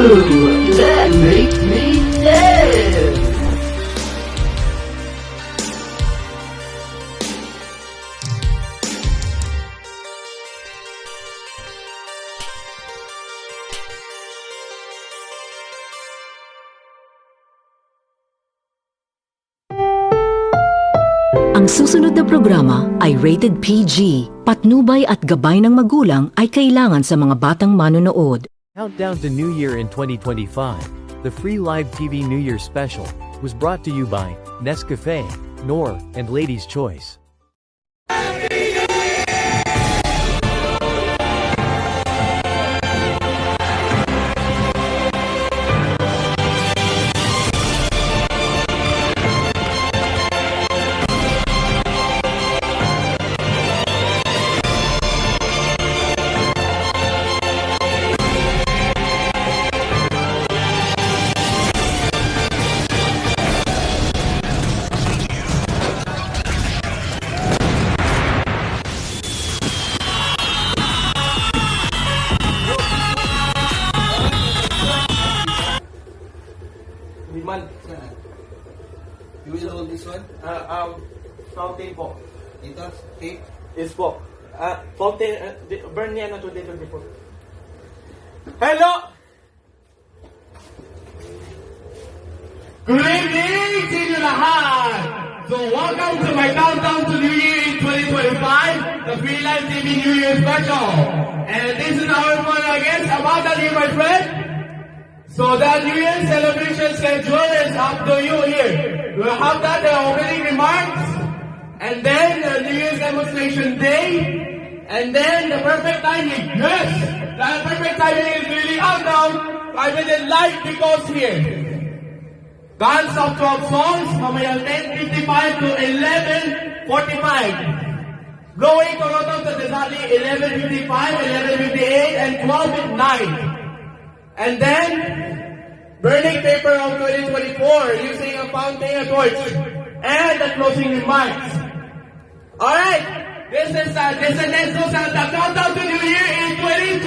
that makes me dead. Ang susunod na programa ay rated PG. Patnubay at gabay ng magulang ay kailangan sa mga batang manonood. Countdown to New Year in 2025. The free live TV New Year special was brought to you by Nescafe, Knorr, and Ladies' Choice. You will hold this one? Fountain po. Ito? Tape? Yes po. Fountain, burn niya na to dito before. Hello! Good evening to you lahat! So welcome to my Countdown to New Year in 2025, the Free Live TV New Year special. And this is our fun again about that here, my friend. So that New Year celebration schedule is up to you here. We'll have that opening remarks, and then the New Year's demonstration day, and then the perfect timing. Yes, the perfect timing is really countdown. 5-minute live because here. Dance of 12 songs, mamayang 10:55 to 11:45. Blowing Toronto to Desali 11:55, 11:58, and 12 midnight. And then, burning paper of 2024 using a fountain torch and the closing remarks. Alright, this is Nesto Santa Countdown to New Year in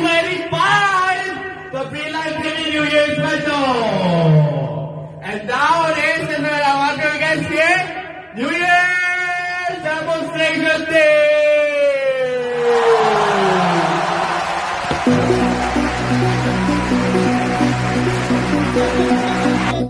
2025, the Free Live TV New Year special. And now it is, and our guest here, New Year's demonstration day.